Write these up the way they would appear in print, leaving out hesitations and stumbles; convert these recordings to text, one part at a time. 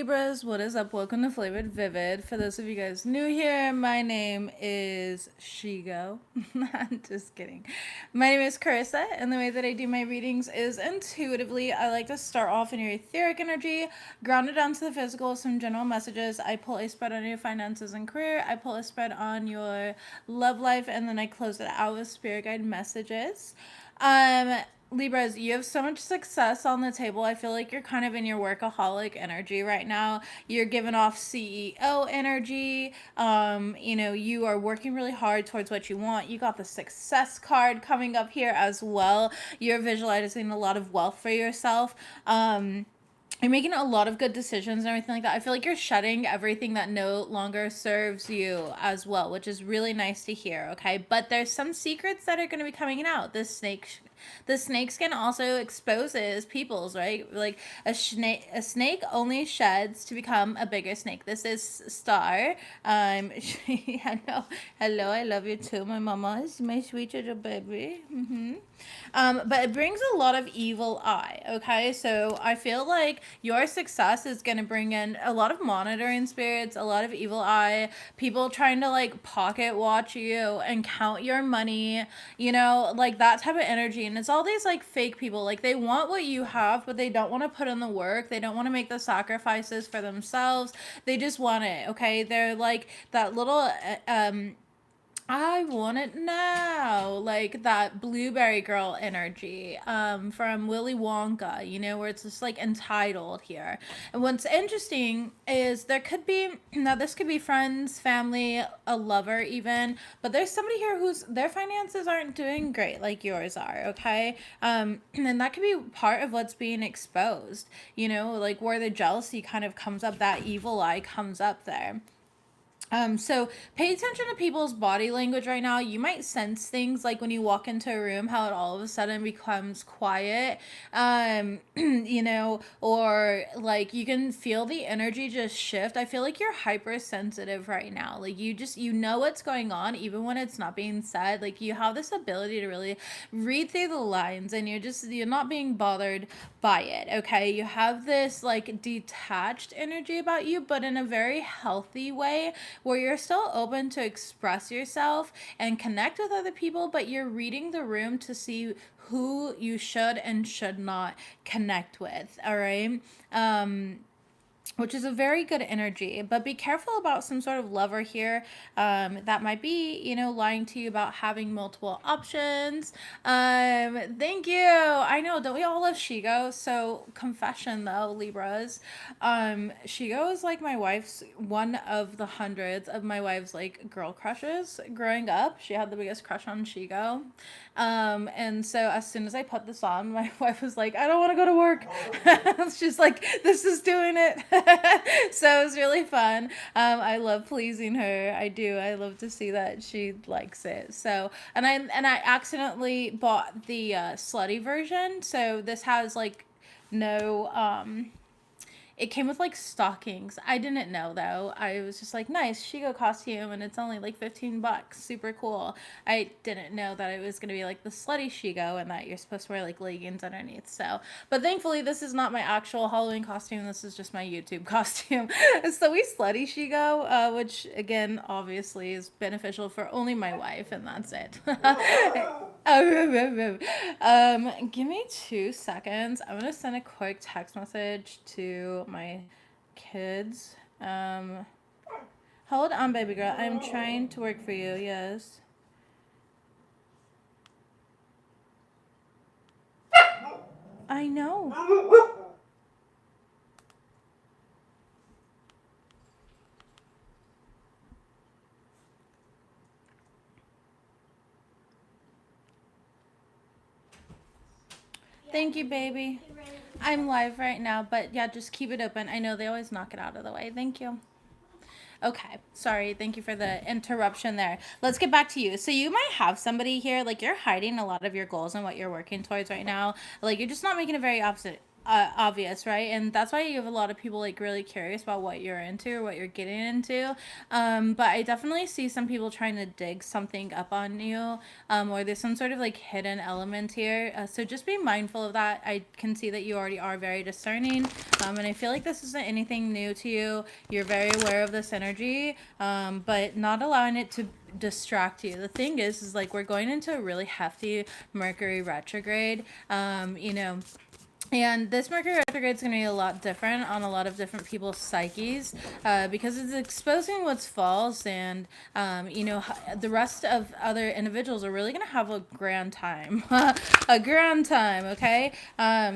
Libras, what is up? Welcome to Flavored Vivid. For those of you guys new here, my name is Shigo. I'm just kidding. My name is Carissa, and the way that I do my readings is intuitively. I like to start off in your etheric energy, ground it down to the physical, some general messages. I pull a spread on your finances and career. I pull a spread on your love life, and then I close it out with spirit guide messages. Libras, you have so much success on the table. I feel like you're kind of in your workaholic energy right now. You're giving off CEO energy. You are working really hard towards what you want. You got the success card coming up here as well. You're visualizing a lot of wealth for yourself. You're making a lot of good decisions and everything like that. I feel like you're shedding everything that no longer serves you as well, which is really nice to hear, okay? But there's some secrets that are going to be coming out. The snake skin also exposes people's, right? Like a snake only sheds to become a bigger snake. This is Star. Hello, I love you too, my mama is my sweet little baby. But it brings a lot of evil eye, okay? So I feel like your success is going to bring in a lot of monitoring spirits, a lot of evil eye, people trying to like pocket watch you and count your money, like that type of energy. And it's all these like fake people, like they want what you have, but they don't want to put in the work. They don't want to make the sacrifices for themselves. They just want it, okay? They're like that little, I want it now, like that blueberry girl energy from Willy Wonka, where it's just like entitled here. And what's interesting is there could be, now this could be friends, family, a lover even, but there's somebody here whose their finances aren't doing great like yours are, okay? And that could be part of what's being exposed, like where the jealousy kind of comes up, that evil eye comes up there. So pay attention to people's body language right now. You might sense things like when you walk into a room, how it all of a sudden becomes quiet, or like you can feel the energy just shift. I feel like you're hypersensitive right now. Like you know what's going on, even when it's not being said. Like you have this ability to really read through the lines and you're not being bothered by it. Okay. You have this like detached energy about you, but in a very healthy way where you're still open to express yourself and connect with other people, but you're reading the room to see who you should and should not connect with. All right. Which is a very good energy, but be careful about some sort of lover here that might be, lying to you about having multiple options. Thank you. I know, don't we all love Shigo? So confession though, Libras, Shigo is like one of the hundreds of my wife's like girl crushes growing up. She had the biggest crush on Shigo. And so as soon as I put this on, my wife was like, I don't want to go to work. She's like, this is doing it. So it was really fun. I love pleasing her. I do. I love to see that she likes it. So, and I accidentally bought the slutty version. So this has like no, it came with like stockings. I didn't know though. I was just like, nice Shigo costume, and it's only like $15. Super cool. I didn't know that it was gonna be like the slutty Shigo and that you're supposed to wear like leggings underneath. So, but thankfully this is not my actual Halloween costume. This is just my YouTube costume. So we slutty Shigo, which again obviously is beneficial for only my wife, and that's it. Give me 2 seconds. I'm gonna send a quick text message to my kids. Hold on, baby girl. I'm trying to work for you. Yes. I know. Thank you, baby. I'm live right now, but yeah, just keep it open. I know they always knock it out of the way. Thank you. Okay, sorry. Thank you for the interruption there. Let's get back to you. So you might have somebody here, like you're hiding a lot of your goals and what you're working towards right now. Like you're just not making it very obvious, right? And that's why you have a lot of people like really curious about what you're into or what you're getting into. But I definitely see some people trying to dig something up on you, or there's some sort of like hidden element here. So just be mindful of that. I can see that you already are very discerning, and I feel like this isn't anything new to you. You're very aware of this energy, but not allowing it to distract you. The thing is like we're going into a really hefty Mercury retrograde. And this Mercury retrograde is going to be a lot different on a lot of different people's psyches, because it's exposing what's false, and the rest of other individuals are really going to have a grand time, a grand time. Okay,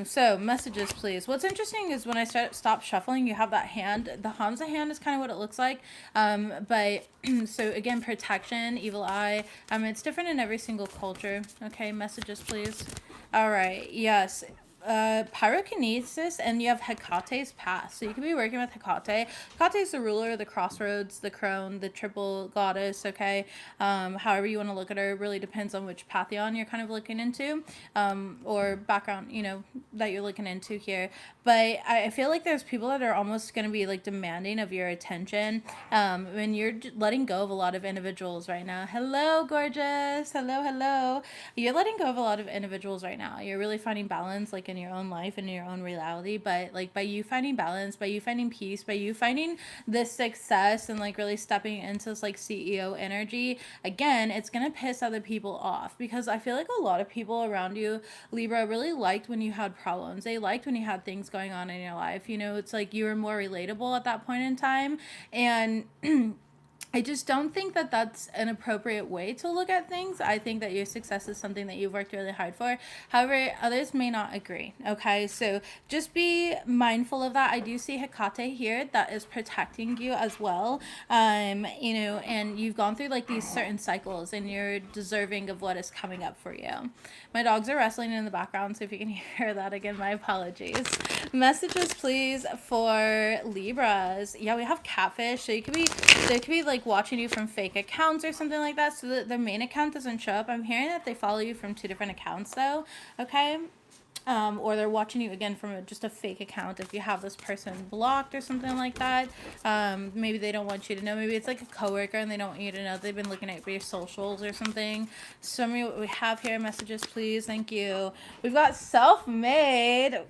so messages, please. What's interesting is when I stop shuffling, you have that hand. The Hamza hand is kind of what it looks like, but so again, protection, evil eye. It's different in every single culture. Okay, messages, please. All right, yes. Pyrokinesis, and you have Hecate's path. So you could be working with Hecate. Hecate is the ruler, the crossroads, the crone, the triple goddess, okay? However you want to look at her, it really depends on which pantheon you're kind of looking into, or background, that you're looking into here. But I feel like there's people that are almost going to be like demanding of your attention, when you're letting go of a lot of individuals right now. Hello, gorgeous. Hello. You're letting go of a lot of individuals right now. You're really finding balance, like in your own life and in your own reality. But like by you finding balance, by you finding peace, by you finding this success, and like really stepping into this like CEO energy, again, it's gonna piss other people off, because I feel like a lot of people around you, Libra, really liked when you had problems. They liked when you had things going on in your life. It's like you were more relatable at that point in time. And I just don't think that that's an appropriate way to look at things. I think that your success is something that you've worked really hard for. However, others may not agree. Okay, so just be mindful of that. I do see Hecate here that is protecting you as well. And you've gone through like these certain cycles, and you're deserving of what is coming up for you. My dogs are wrestling in the background, so if you can hear that again, my apologies. Messages, please, for Libras. Yeah, we have catfish. So they could be like watching you from fake accounts or something like that, so that the main account doesn't show up. I'm hearing that they follow you from 2 different accounts though. Okay. Or they're watching you again from just a fake account if you have this person blocked or something like that. Maybe they don't want you to know. Maybe it's like a coworker and they don't want you to know. They've been looking at your socials or something. Show me what we have here. Messages, please. Thank you. We've got self-made.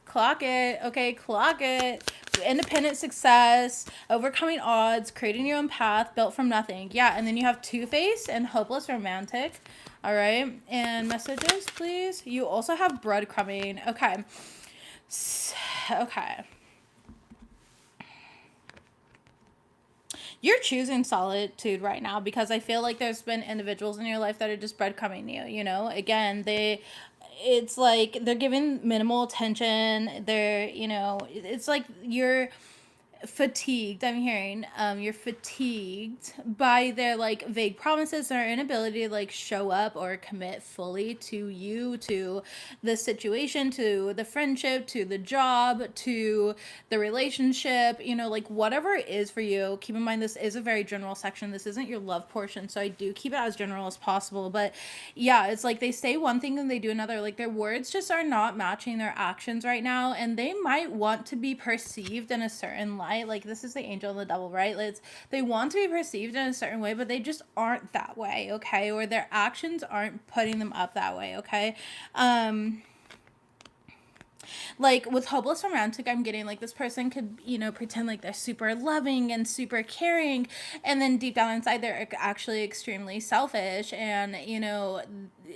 Clock it. Okay, clock it. Independent success, overcoming odds, creating your own path, built from nothing. Yeah, and then you have two-faced and hopeless romantic. All right, and messages, please. You also have breadcrumbing. Okay. Okay. You're choosing solitude right now, because I feel like there's been individuals in your life that are just breadcrumbing you. Again, it's like they're giving minimal attention. It's like you're fatigued. I'm hearing you're fatigued by their like vague promises, or inability to like show up or commit fully to you, to the situation, to the friendship, to the job, to the relationship, like whatever it is for you. Keep in mind, this is a very general section. This isn't your love portion, so I do keep it as general as possible. But yeah, it's like they say one thing and they do another. Like their words just are not matching their actions right now, and they might want to be perceived in a certain light. Like this is the angel and the devil, right? They want to be perceived in a certain way, but they just aren't that way, okay? Or their actions aren't putting them up that way, okay? Like with hopeless romantic, I'm getting like this person could, pretend like they're super loving and super caring, and then deep down inside they're actually extremely selfish, and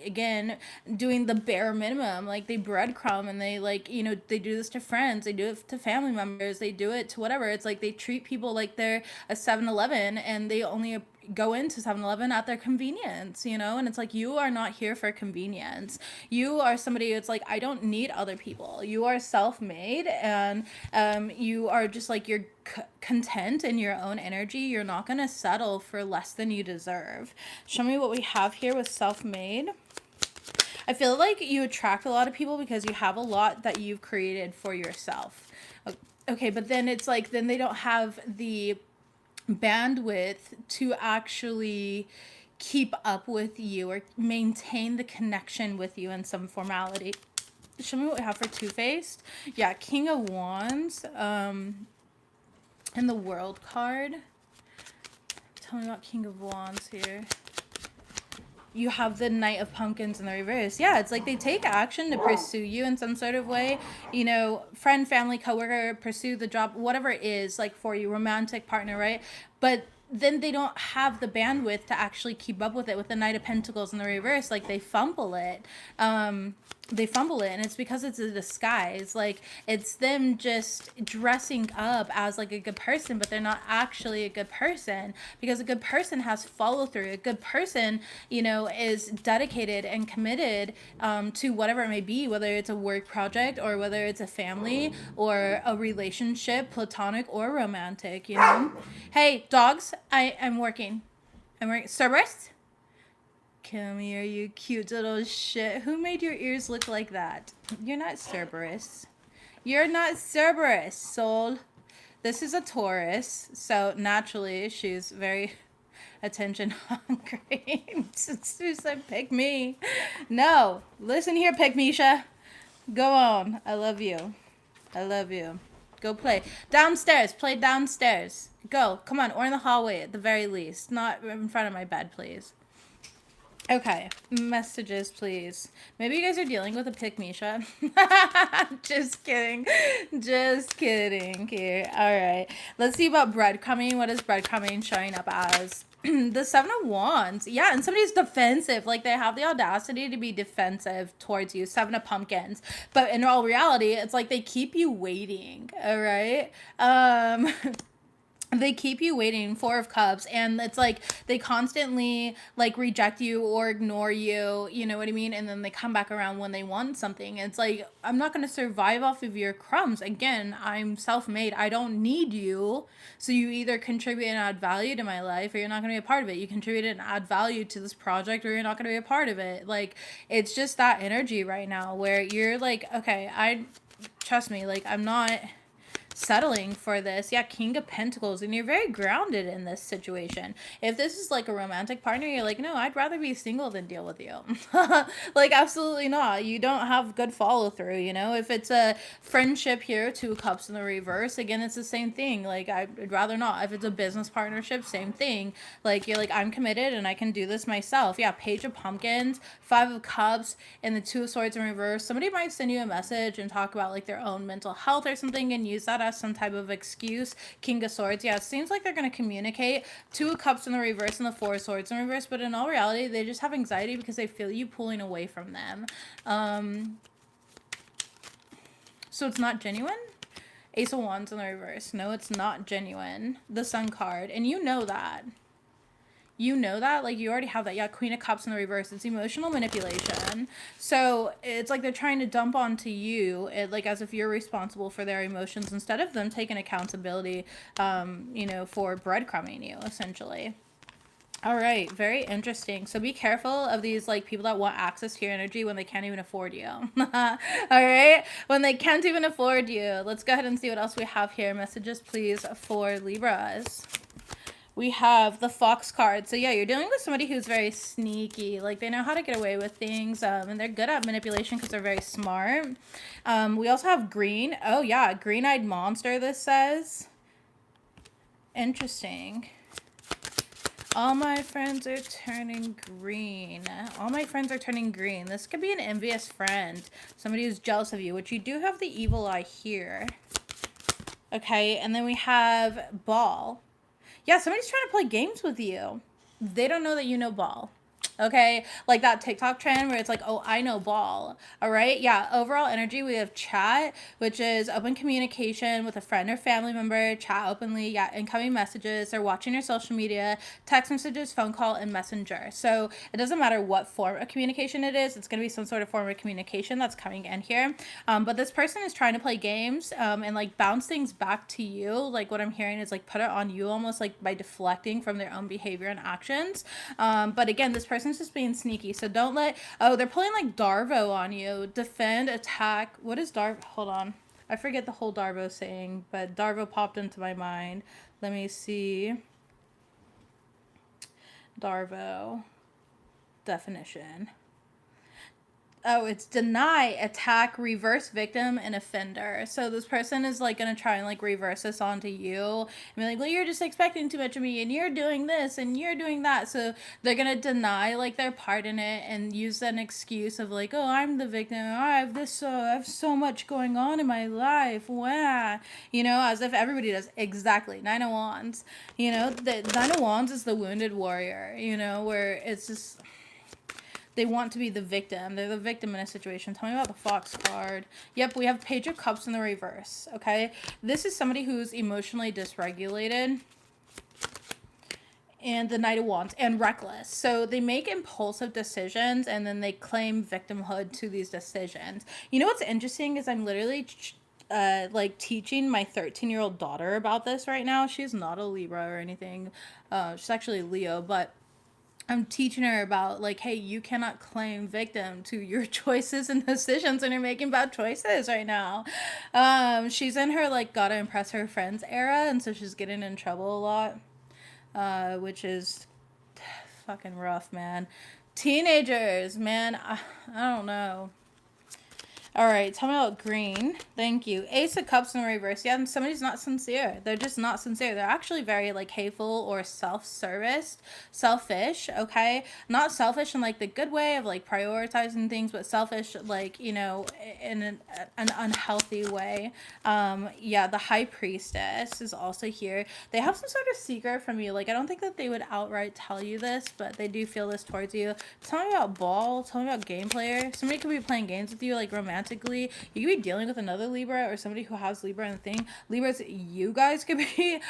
again, doing the bare minimum. Like they breadcrumb, and they like, they do this to friends, they do it to family members, they do it to whatever. It's like they treat people like they're a 7-Eleven, and they only go into 7-Eleven at their convenience, and it's like, you are not here for convenience. You are somebody, it's like, I don't need other people. You are self-made, and you are just like, you're content in your own energy. You're not going to settle for less than you deserve. Show me what we have here with self-made. I feel like you attract a lot of people because you have a lot that you've created for yourself. Okay, but then it's like, then they don't have the bandwidth to actually keep up with you or maintain the connection with you in some formality. Show me what we have for Two-Faced. Yeah, King of Wands. And the World card. Tell me about King of Wands here. You have the Knight of Pumpkins in the reverse. Yeah, it's like they take action to pursue you in some sort of way. You know, friend, family, coworker, pursue the job, whatever it is, like for you, romantic partner, right? But then they don't have the bandwidth to actually keep up with it with the Knight of Pentacles in the reverse. Like they fumble it. And it's because it's a disguise. Like it's them just dressing up as like a good person, but they're not actually a good person, because a good person has follow through. A good person, you know, is dedicated and committed to whatever it may be, whether it's a work project or whether it's a family or a relationship, platonic or romantic, you know. Hey dogs, I'm working. Cerberus, come here, you cute little shit. Who made your ears look like that? You're not Cerberus. You're not Cerberus, soul. This is a Taurus, so naturally she's very attention hungry. Who said pick me? No. Listen here, pick Misha. Go on. I love you. I love you. Go play. Downstairs. Play downstairs. Go. Come on. Or in the hallway at the very least. Not in front of my bed, please. Okay, messages, please. Maybe you guys are dealing with a pick Misha. Just kidding. Just kidding here. All right. Let's see about breadcrumbing. What is breadcrumbing showing up as? The Seven of Wands. Yeah, and somebody's defensive. Like they have the audacity to be defensive towards you. Seven of Pumpkins. But in all reality, it's like they keep you waiting. All right. They keep you waiting. Four of Cups, and it's like they constantly like reject you or ignore you, you know what I mean, and then they come back around when they want something. It's like, I'm not going to survive off of your crumbs. Again, I'm self-made. I don't need you. So you either contribute and add value to my life, or you're not going to be a part of it. You contribute and add value to this project, or you're not going to be a part of it. Like it's just that energy right now where you're like, okay, I trust me, like I'm not settling for this. Yeah, King of Pentacles, and you're very grounded in this situation. If this is like a romantic partner, you're like, no, I'd rather be single than deal with you. Like absolutely not. You don't have good follow through, you know. If it's a friendship here, Two of Cups in the reverse, again it's the same thing. Like I'd rather not. If it's a business partnership, same thing. Like you're like, I'm committed and I can do this myself. Yeah, Page of Pumpkins, Five of Cups, and the Two of Swords in reverse. Somebody might send you a message and talk about like their own mental health or something and use that as some type of excuse. King of Swords. Yeah, it seems like they're going to communicate. Two of Cups in the reverse and the Four of Swords in reverse, but in all reality, they just have anxiety because they feel you pulling away from them. So it's not genuine? Ace of Wands in the reverse. No, it's not genuine. The Sun card. And you know that. You know that, like you already have that. Yeah, Queen of Cups in the reverse. It's emotional manipulation. So it's like they're trying to dump onto you, like as if you're responsible for their emotions instead of them taking accountability, you know, for breadcrumbing you, essentially. All right, very interesting. So be careful of these like people that want access to your energy when they can't even afford you. All right, when they can't even afford you. Let's go ahead and see what else we have here. Messages, please, for Libras. We have the Fox card. So yeah, you're dealing with somebody who's very sneaky. Like they know how to get away with things, and they're good at manipulation because they're very smart. We also have green. Oh yeah, green-eyed monster, this says. Interesting. All my friends are turning green. All my friends are turning green. This could be an envious friend. Somebody who's jealous of you, which you do have the evil eye here. Okay, and then we have ball. Yeah, somebody's trying to play games with you. They don't know that you know ball. Okay, like that TikTok trend where it's like, oh, I know ball. All right, yeah, overall energy, we have chat, which is open communication with a friend or family member. Chat openly. Yeah, incoming messages. They're watching your social media, text messages, phone call, and messenger. So it doesn't matter what form of communication it is, it's going to be some sort of form of communication that's coming in here. But this person is trying to play games and like bounce things back to you. Like what I'm hearing is like put it on you, almost like by deflecting from their own behavior and actions. But again, this person's just being sneaky. So don't let, oh, they're pulling like Darvo on you. Defend, attack. What is Darvo? Hold on. I forget the whole Darvo saying, but Darvo popped into my mind. Let me see. Darvo definition. Oh, it's deny, attack, reverse victim, and offender. So this person is like gonna try and like reverse this onto you and be like, well, you're just expecting too much of me and you're doing this and you're doing that. So they're gonna deny like their part in it and use an excuse of like, oh, I'm the victim. Oh, I have so much going on in my life. Wow. You know, as if everybody does. Exactly. Nine of Wands. You know, the Nine of Wands is the wounded warrior, you know, where it's just they want to be the victim. They're the victim in a situation. Tell me about the Fox card. Yep, we have Page of Cups in the reverse, okay? This is somebody who's emotionally dysregulated. And the Knight of Wands, and reckless. So they make impulsive decisions and then they claim victimhood to these decisions. You know what's interesting is I'm literally like teaching my 13-year-old daughter about this right now. She's not a Libra or anything. She's actually Leo, but I'm teaching her about like, hey, you cannot claim victim to your choices and decisions when you're making bad choices right now. She's in her like gotta impress her friends era, and so she's getting in trouble a lot, which is fucking rough, man. Teenagers, man, I don't know. All right, tell me about green. Thank you. Ace of Cups in reverse. Yeah, and somebody's not sincere. They're just not sincere. They're actually very like hateful or self-serviced, selfish, okay? Not selfish in like the good way of like prioritizing things, but selfish like, you know, in an unhealthy way. Yeah, the High Priestess is also here. They have some sort of secret from you. Like, I don't think that they would outright tell you this, but they do feel this towards you. Tell me about ball. Tell me about game player. Somebody could be playing games with you, like romantically. You could be dealing with another Libra or somebody who has Libra in the thing. Libras, you guys could be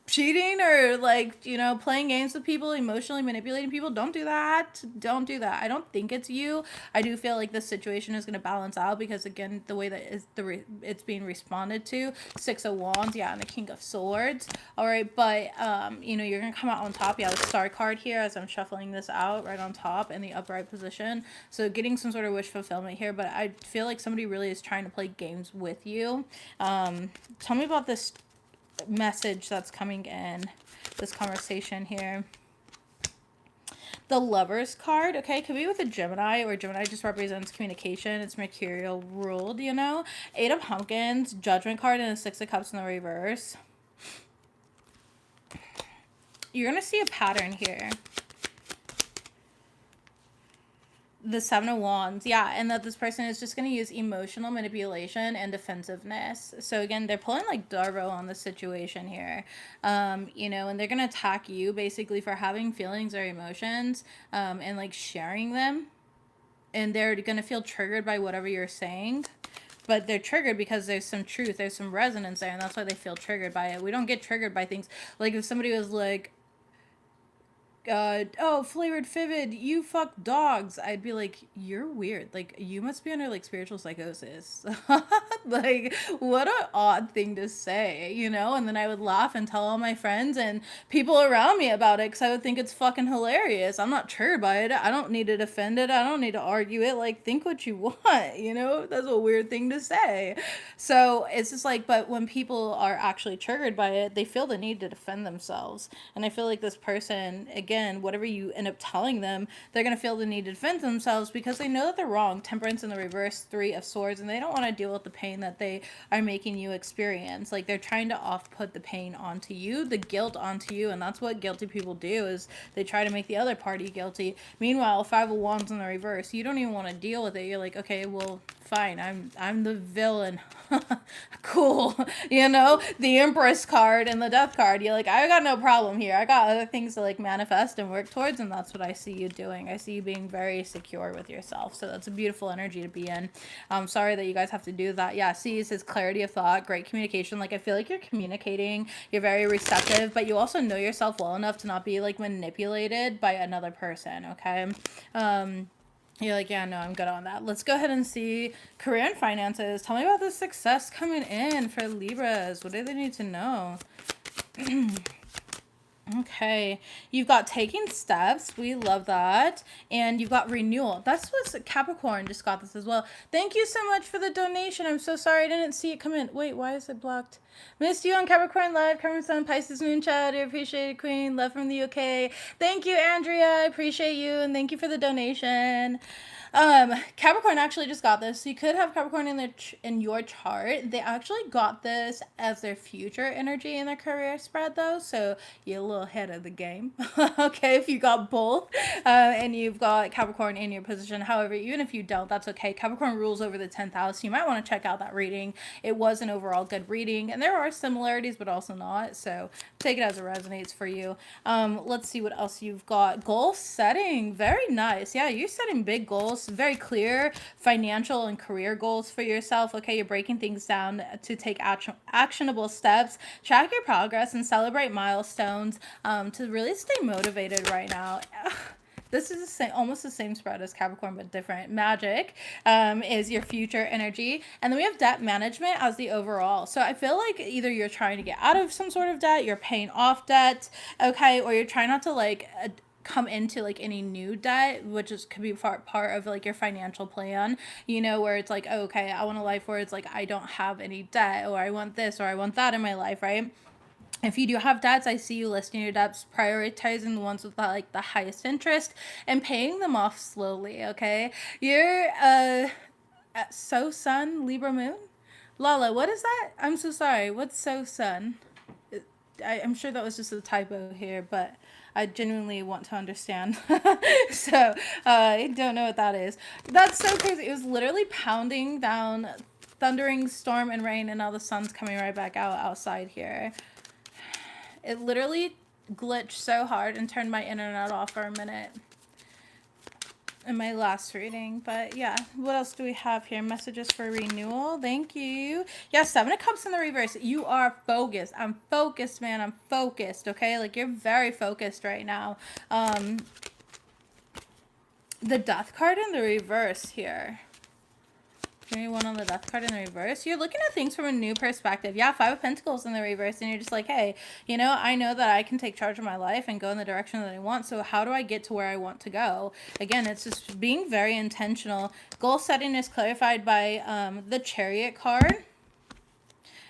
cheating or like, you know, playing games with people, emotionally manipulating people. Don't do that. Don't do that. I don't think it's you. I do feel like the situation is going to balance out because again, the way that it's being responded to. Six of Wands, yeah, and the King of Swords. All right, but you know, you're gonna come out on top. Yeah, the Star card here as I'm shuffling this out right on top in the upright position. So getting some sort of wish fulfillment here, but I feel like somebody really is trying to play games with you. Tell me about this message that's coming in, this conversation here. The Lovers card, okay, could be with a Gemini, or Gemini just represents communication. It's Mercurial ruled, you know. Eight of Pumpkins, Judgment card, and a Six of Cups in the reverse. You're going to see a pattern here. The Seven of Wands, yeah, and that this person is just going to use emotional manipulation and defensiveness. So again, they're pulling like Darvo on the situation here, you know, and they're going to attack you basically for having feelings or emotions, and like sharing them, and they're going to feel triggered by whatever you're saying. But they're triggered because there's some truth, there's some resonance there, and that's why they feel triggered by it. We don't get triggered by things like if somebody was like, oh, FlavoredVivid, you fuck dogs. I'd be like, you're weird. Like, you must be under like spiritual psychosis. Like, what an odd thing to say, you know? And then I would laugh and tell all my friends and people around me about it because I would think it's fucking hilarious. I'm not triggered by it. I don't need to defend it. I don't need to argue it. Like, think what you want, you know? That's a weird thing to say. So it's just like, but when people are actually triggered by it, they feel the need to defend themselves. And I feel like this person, again, whatever you end up telling them, they're going to feel the need to defend themselves because they know that they're wrong. Temperance in the reverse, Three of Swords, and they don't want to deal with the pain that they are making you experience. Like, they're trying to off-put the pain onto you, the guilt onto you, and that's what guilty people do, is they try to make the other party guilty. Meanwhile, Five of Wands in the reverse, you don't even want to deal with it. You're like, okay, well, fine, I'm the villain. Cool. You know, the Empress card and the Death card, you're like, I got no problem here. I got other things to like manifest and work towards, and that's what I see you doing. I see you being very secure with yourself. So that's a beautiful energy to be in. I'm sorry that you guys have to do that. Yeah, see, it says clarity of thought, great communication. Like, I feel like you're communicating, you're very receptive, but you also know yourself well enough to not be like manipulated by another person, okay? You're like, yeah, no, I'm good on that. Let's go ahead and see career and finances. Tell me about the success coming in for Libras. What do they need to know? Okay, you've got taking steps. We love that. And you've got renewal. That's what Capricorn just got this as well. Thank you so much for the donation. I'm so sorry I didn't see it come in. Wait, why is it blocked? Missed you on Capricorn Live. Capricorn Sun, Pisces Moon Child. I appreciate it, Queen. Love from the UK. Thank you, Andrea. I appreciate you. And thank you for the donation. Capricorn actually just got this. So you could have Capricorn in your chart. They actually got this as their future energy in their career spread, though. So you're a little ahead of the game. Okay, if you got both, and you've got Capricorn in your position. However, even if you don't, that's okay. Capricorn rules over the 10th house. You might want to check out that reading. It was an overall good reading, and there are similarities, but also not. So take it as it resonates for you. Let's see what else you've got. Goal setting, very nice. Yeah, you're setting big goals, very clear financial and career goals for yourself. Okay, you're breaking things down to take actionable steps, track your progress, and celebrate milestones to really stay motivated right now. This is the same, almost the same spread as Capricorn, but different. Magic is your future energy. And then we have debt management as the overall. So I feel like either you're trying to get out of some sort of debt, you're paying off debt, okay, or you're trying not to like come into like any new debt, which is could be part of like your financial plan, you know, where it's like, oh, okay, I want a life where it's like I don't have any debt, or I want this or I want that in my life, right? If you do have debts, I see you listing your debts, prioritizing the ones with like the highest interest and paying them off slowly, okay? You're so sun, Libra moon. Lala, what is that? I'm so sorry. What's so sun? I'm sure that was just a typo here, but I genuinely want to understand. So I don't know what that is. That's so crazy. It was literally pounding down, thundering storm and rain, and now the sun's coming right back outside here. It literally glitched so hard and turned my internet off for a minute in my last reading. But yeah, what else do we have here? Messages for renewal. Thank you. Yeah, Seven of Cups in the reverse. You are focused. I'm focused, man. I'm focused, okay? Like, you're very focused right now. The Death card in the reverse here. One on the Death card in the reverse. You're looking at things from a new perspective. Yeah, Five of Pentacles in the reverse, and you're just like, hey, you know, I know that I can take charge of my life and go in the direction that I want, so how do I get to where I want to go? Again, it's just being very intentional. Goal setting is clarified by the Chariot card.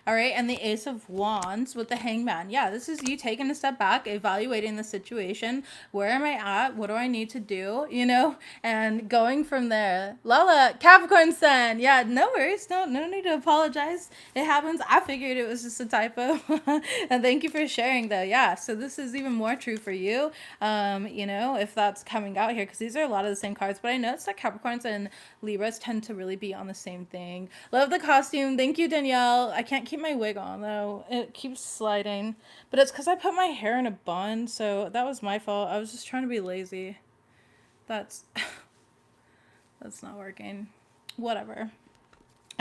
All right, and the Ace of Wands with the Hangman. Yeah, this is you taking a step back, evaluating the situation. Where am I at? What do I need to do? You know, and going from there. Lala, Capricorn Sun. Yeah, no worries. No need to apologize. It happens. I figured it was just a typo. And thank you for sharing, though. Yeah, so this is even more true for you. You know, if that's coming out here, because these are a lot of the same cards. But I noticed that Capricorns and Libras tend to really be on the same thing. Love the costume. Thank you, Danielle. I can't keep my wig on though. It keeps sliding. But it's because I put my hair in a bun, so that was my fault. I was just trying to be lazy. That's not working. Whatever.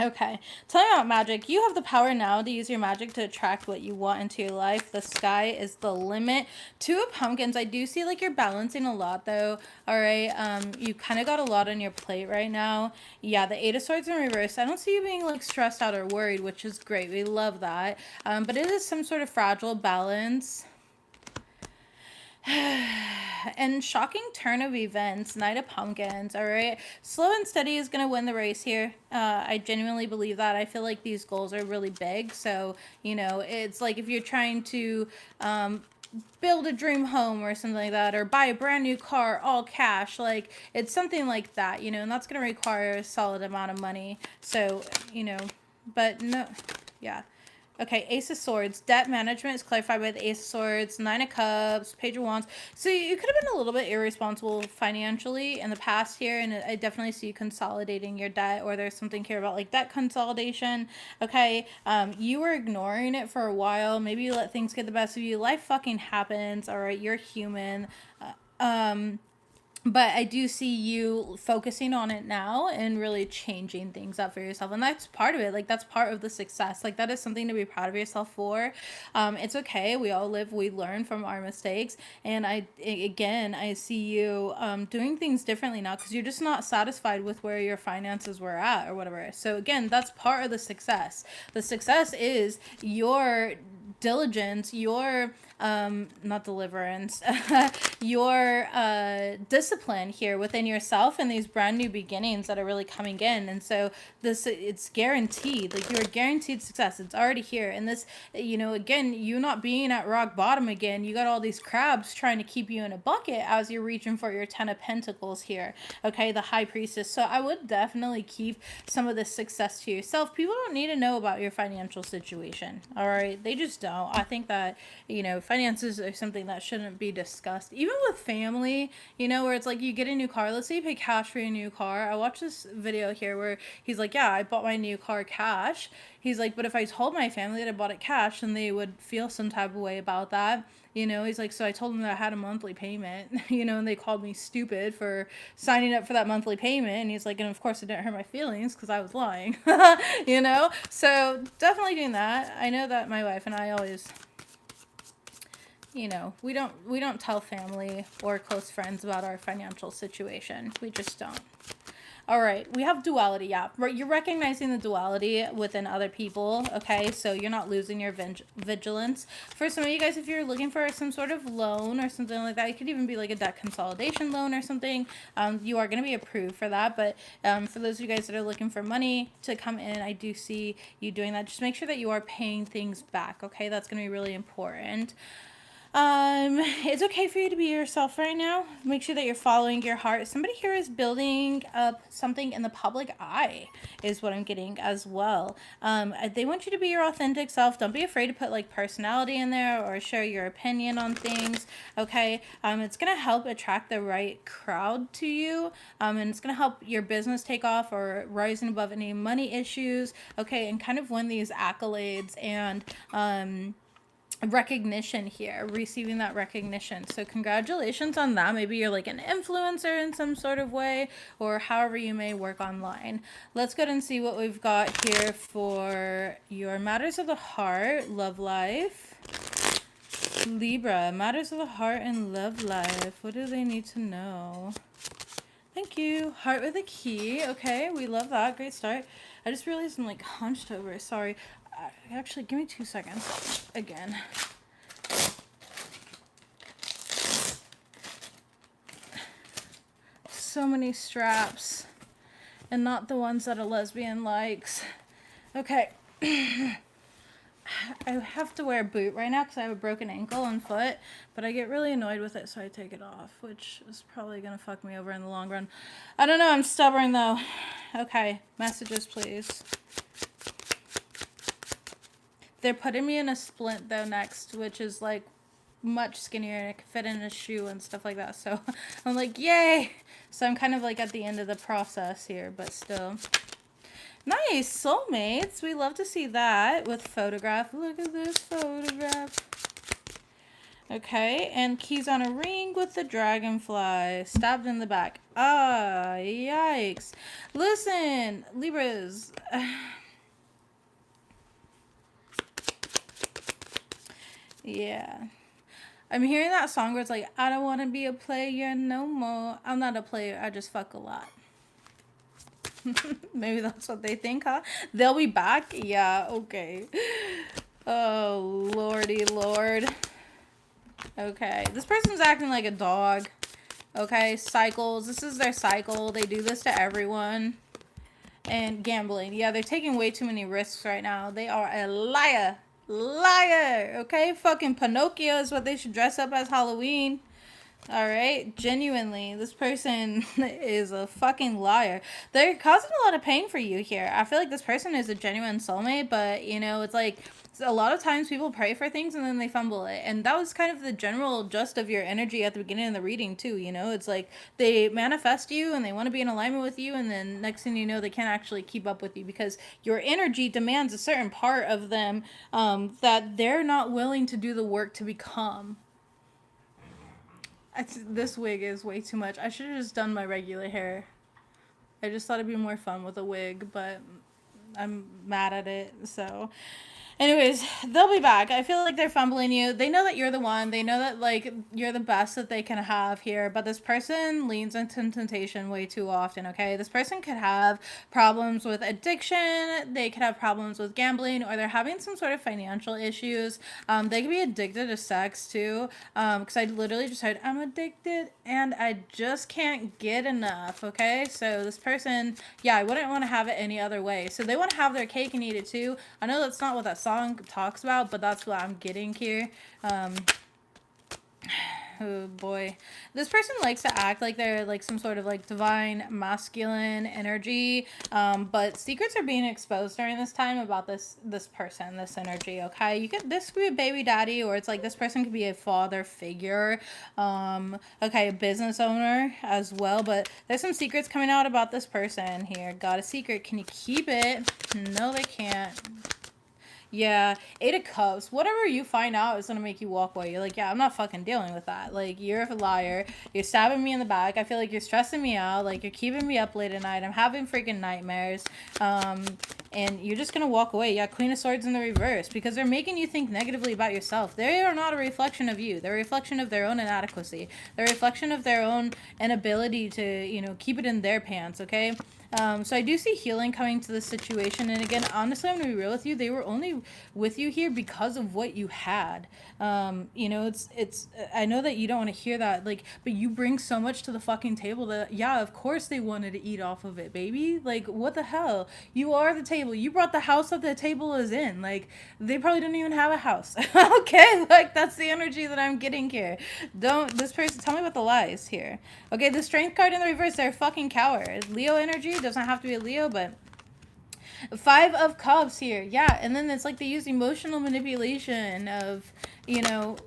Okay, tell me about magic. You have the power now to use your magic to attract what you want into your life. The sky is the limit. Two of Pumpkins. I do see like you're balancing a lot though. All right, you kind of got a lot on your plate right now. Yeah, the Eight of Swords in reverse. I don't see you being like stressed out or worried, which is great. We love that. But it is some sort of fragile balance. And shocking turn of events. Knight of Pumpkins. All right, slow and steady is going to win the race here. I genuinely believe that. I feel like these goals are really big, so you know, it's like if you're trying to build a dream home or something like that, or buy a brand new car all cash, like it's something like that, you know, and that's going to require a solid amount of money. So you know, but no, yeah. Okay, Ace of Swords. Debt management is clarified by the Ace of Swords. Nine of Cups. Page of Wands. So you could have been a little bit irresponsible financially in the past here, and I definitely see you consolidating your debt, or there's something here about like debt consolidation. Okay, you were ignoring it for a while. Maybe you let things get the best of you. Life fucking happens. All right, you're human. But I do see you focusing on it now and really changing things up for yourself. And that's part of it. Like, that's part of the success. Like, that is something to be proud of yourself for. It's okay. We all live, we learn from our mistakes. And I see you doing things differently now because you're just not satisfied with where your finances were at or whatever. So, again, that's part of the success. The success is your diligence, your not deliverance, your discipline here within yourself and these brand new beginnings that are really coming in. And so this, it's guaranteed, like you're guaranteed success. It's already here. And this, you know, again, you not being at rock bottom again, you got all these crabs trying to keep you in a bucket as you're reaching for your 10 of Pentacles here. Okay, the High Priestess. So I would definitely keep some of this success to yourself. People don't need to know about your financial situation. All right, they just don't. I think that, you know, finances are something that shouldn't be discussed, even with family, you know, where it's like you get a new car. Let's say you pay cash for your new car. I watched this video here where he's like, yeah, I bought my new car cash. He's like, but if I told my family that I bought it cash, then they would feel some type of way about that. You know, he's like, so I told them that I had a monthly payment, you know, and they called me stupid for signing up for that monthly payment. And he's like, and of course it didn't hurt my feelings because I was lying, you know? So definitely doing that. I know that my wife and I always, you know, we don't tell family or close friends about our financial situation. We just don't. All right, we have duality. Yeah, you're recognizing the duality within other people. Okay, so you're not losing your vigilance. For some of you guys, if you're looking for some sort of loan or something like that, it could even be like a debt consolidation loan or something. You are going to be approved for that. But for those of you guys that are looking for money to come in, I do see you doing that. Just make sure that you are paying things back. Okay, that's going to be really important. It's okay for you to be yourself right now. Make sure that you're following your heart. Somebody here is building up something in the public eye is what I'm getting as well. They want you to be your authentic self. Don't be afraid to put like personality in there or share your opinion on things. Okay. It's going to help attract the right crowd to you. And it's going to help your business take off or rising above any money issues. Okay. And kind of win these accolades and, recognition here, receiving that recognition. So congratulations on that. Maybe you're like an influencer in some sort of way, or however you may work online. Let's go ahead and see what we've got here for your matters of the heart, love life. Libra, matters of the heart and love life. What do they need to know? Thank you. Heart with a key. Okay, we love that. Great start. I just realized I'm like hunched over. Sorry. Actually, give me 2 seconds. Again. So many straps. And not the ones that a lesbian likes. Okay. I have to wear a boot right now because I have a broken ankle and foot. But I get really annoyed with it, so I take it off. Which is probably going to fuck me over in the long run. I don't know. I'm stubborn, though. Okay. Messages, please. They're putting me in a splint, though, next, which is, like, much skinnier, and it can fit in a shoe and stuff like that. So, I'm like, yay! So, I'm kind of, like, at the end of the process here, but still. Nice! Soulmates! We love to see that with photograph. Look at this photograph. Okay, and keys on a ring with the dragonfly. Stabbed in the back. Ah, yikes. Listen, Libras... Yeah. I'm hearing that song where it's like, I don't want to be a player no more. I'm not a player. I just fuck a lot. Maybe that's what they think, huh? They'll be back? Yeah, okay. Oh, lordy lord. Okay. This person's acting like a dog. Okay, cycles. This is their cycle. They do this to everyone. And gambling. Yeah, they're taking way too many risks right now. They are a liar. Liar, okay? Fucking Pinocchio is what they should dress up as Halloween. All right? Genuinely, this person is a fucking liar. They're causing a lot of pain for you here. I feel like this person is a genuine soulmate, but, you know, it's like a lot of times people pray for things and then they fumble it. And that was kind of the general gist of your energy at the beginning of the reading, too, you know? It's like they manifest you and they want to be in alignment with you, and then next thing you know, they can't actually keep up with you because your energy demands a certain part of them that they're not willing to do the work to become. This wig is way too much. I should have just done my regular hair. I just thought it'd be more fun with a wig, but I'm mad at it, so... Anyways, they'll be back. I feel like they're fumbling you. They know that you're the one. They know that, like, you're the best that they can have here. But this person leans into temptation way too often, okay? This person could have problems with addiction. They could have problems with gambling. Or they're having some sort of financial issues. They could be addicted to sex, too. Because I literally just heard, I'm addicted and I just can't get enough, okay? So this person, yeah, I wouldn't want to have it any other way. So they want to have their cake and eat it, too. I know that's not what that song talks about, but that's what I'm getting here. Oh boy, this person likes to act like they're like some sort of like divine masculine energy, but secrets are being exposed during this time about this person, this energy. Okay, this could be a baby daddy, or it's like this person could be a father figure, okay, a business owner as well. But there's some secrets coming out about this person here. Got a secret? Can you keep it? No, they can't. Yeah, 8 of Cups. Whatever you find out is gonna make you walk away. You're like, yeah, I'm not fucking dealing with that. Like, you're a liar. You're stabbing me in the back. I feel like you're stressing me out. Like, you're keeping me up late at night. I'm having freaking nightmares. And you're just gonna walk away. Yeah, Queen of Swords in the reverse, because they're making you think negatively about yourself. They are not a reflection of you. They're a reflection of their own inadequacy. They're a reflection of their own inability to, keep it in their pants. Okay. So I do see healing coming to this situation. And again, honestly, I'm going to be real with you. They were only with you here because of what you had. It's I know that you don't want to hear that, like, but you bring so much to the fucking table that, yeah, of course they wanted to eat off of it, baby. Like, what the hell? You are the table. You brought the house that the table is in. Like, they probably didn't even have a house. Okay, like, that's the energy that I'm getting here. This person, tell me about the lies here. Okay, the Strength card in the reverse, they're a fucking coward. Leo energy, doesn't have to be a Leo, but 5 of Cups here. Yeah, and then it's like they use emotional manipulation of,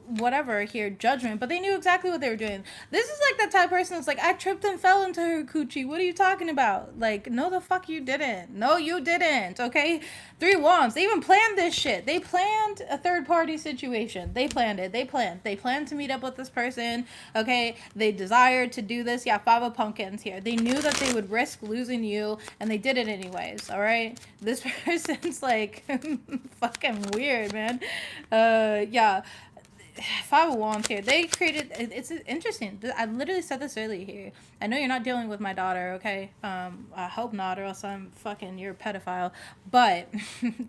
whatever here, judgment. But they knew exactly what they were doing. This is like that type of person that's like, I tripped and fell into her coochie. What are you talking about? Like, no, the fuck you didn't. No, you didn't, okay? 3 of Wands. They even planned this shit. They planned a third-party situation. They planned it. They planned to meet up with this person, okay? They desired to do this. Yeah, 5 of Pumpkins here. They knew that they would risk losing you, and they did it anyways, all right? This person's like fucking weird, man. Yeah. 5 of Wands here. They created. It's interesting. I literally said this earlier here. I know you're not dealing with my daughter, okay? I hope not, or else I'm fucking. You're a pedophile. But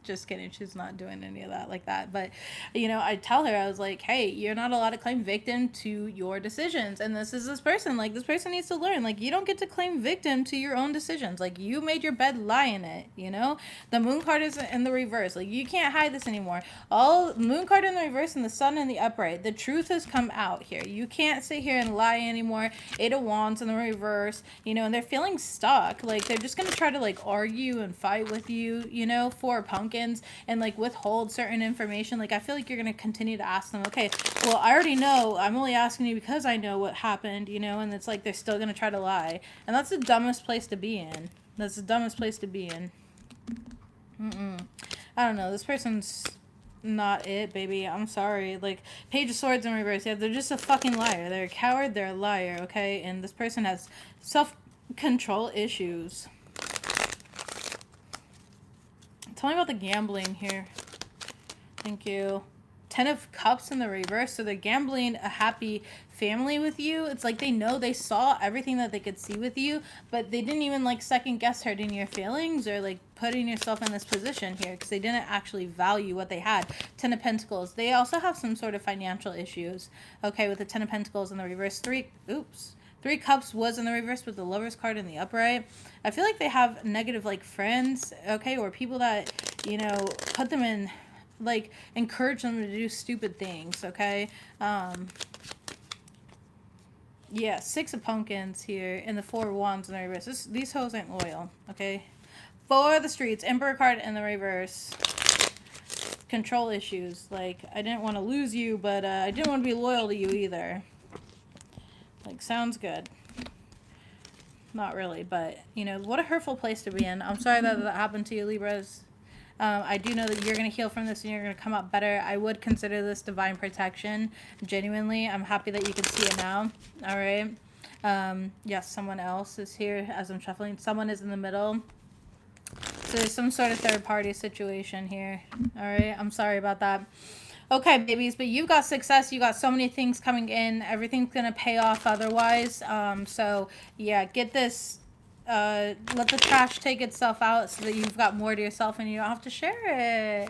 just kidding. She's not doing any of that like that. But I tell her, I was like, hey, you're not allowed to claim victim to your decisions. And this is this person. Like, this person needs to learn. Like, you don't get to claim victim to your own decisions. Like, you made your bed, lie in it. The Moon card is in the reverse. Like, you can't hide this anymore. All Moon card in the reverse and the Sun in the upright. The truth has come out here. You can't sit here and lie anymore. 8 of Wands in the reverse, and they're feeling stuck. Like, they're just gonna try to like argue and fight with you, 4 of Pumpkins, and like withhold certain information. Like, I feel like you're gonna continue to ask them, okay, well, I already know. I'm only asking you because I know what happened, and it's like they're still gonna try to lie. And that's the dumbest place to be in. That's the dumbest place to be in. I don't know. This person's not it, baby. I'm sorry. Like, Page of Swords in reverse. Yeah, they're just a fucking liar. They're a coward. They're a liar, okay? And this person has self-control issues. Tell me about the gambling here. Thank you. 10 of Cups in the reverse. So they're gambling a happy family with you. It's like they saw everything that they could see with you, but they didn't even like second guess hurting your feelings or like putting yourself in this position here because they didn't actually value what they had. 10 of Pentacles. They also have some sort of financial issues. Okay, with the 10 of Pentacles in the reverse. 3 Cups was in the reverse with the Lovers card in the upright. I feel like they have negative like friends, okay, or people that, put them in, like, encourage them to do stupid things, okay? Yeah, 6 of Pumpkins here and the 4 of Wands in the reverse. These hoes ain't loyal, okay? 4 of the Streets, Emperor card in the reverse. Control issues. Like, I didn't want to lose you, but I didn't want to be loyal to you either. Like, sounds good. Not really, but, what a hurtful place to be in. I'm sorry that happened to you, Libras. I do know that you're going to heal from this and you're going to come out better. I would consider this divine protection. Genuinely, I'm happy that you can see it now. All right. Yes, someone else is here as I'm shuffling. Someone is in the middle. So there's some sort of third party situation here. All right, I'm sorry about that. Okay, babies, but you've got success. You got so many things coming in. Everything's gonna pay off otherwise. So yeah, get this. Let the trash take itself out so that you've got more to yourself and you don't have to share it.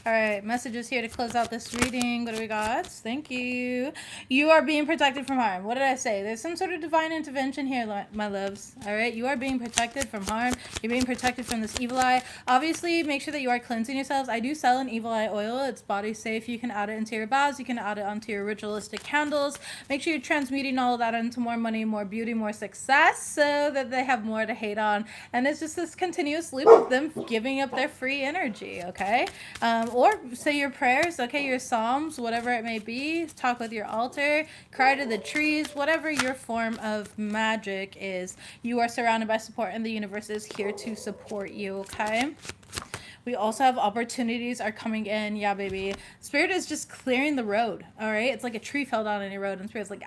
All right, messages here to close out this reading. What do we got? Thank you. You are being protected from harm. What did I say? There's some sort of divine intervention here, my loves. All right, you are being protected from harm. You're being protected from this evil eye. Obviously, make sure that you are cleansing yourselves. I do sell an evil eye oil. It's body safe. You can add it into your baths. You can add it onto your ritualistic candles. Make sure you're transmuting all of that into more money, more beauty, more success, so that they have more to hate on. And it's just this continuous loop of them giving up their free energy, okay? Or say your prayers, okay, your psalms, whatever it may be. Talk with your altar, cry to the trees, whatever your form of magic is. You are surrounded by support, and the universe is here to support you, okay? We also have opportunities are coming in. Yeah, baby. Spirit is just clearing the road, all right? It's like a tree fell down any road, and Spirit's like,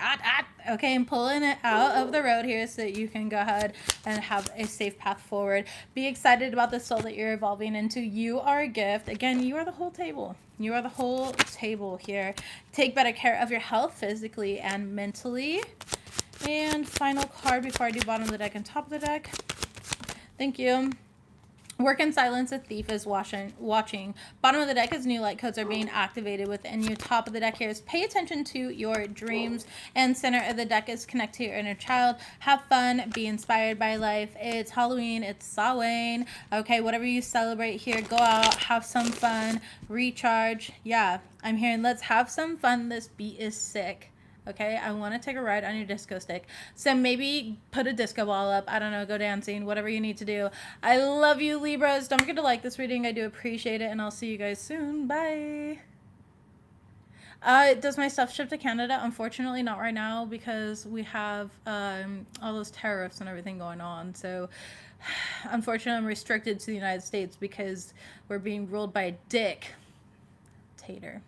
okay, I'm pulling it out of the road here so that you can go ahead and have a safe path forward. Be excited about the soul that you're evolving into. You are a gift. Again, you are the whole table. You are the whole table here. Take better care of your health physically and mentally. And final card before I do bottom of the deck and top of the deck. Thank you. Work in silence, a thief is watching. Bottom of the deck is new light codes are being activated within you. Top of the deck here is pay attention to your dreams. And center of the deck is connect to your inner child. Have fun. Be inspired by life. It's Halloween. It's Samhain. Okay, whatever you celebrate here, go out. Have some fun. Recharge. Yeah, I'm hearing let's have some fun. This beat is sick. Okay, I want to take a ride on your disco stick. So maybe put a disco ball up. I don't know, go dancing, whatever you need to do. I love you, Libras. Don't forget to like this reading. I do appreciate it, and I'll see you guys soon. Bye. Does my stuff ship to Canada? Unfortunately, not right now because we have all those tariffs and everything going on. So, unfortunately, I'm restricted to the United States because we're being ruled by a dick. Tater.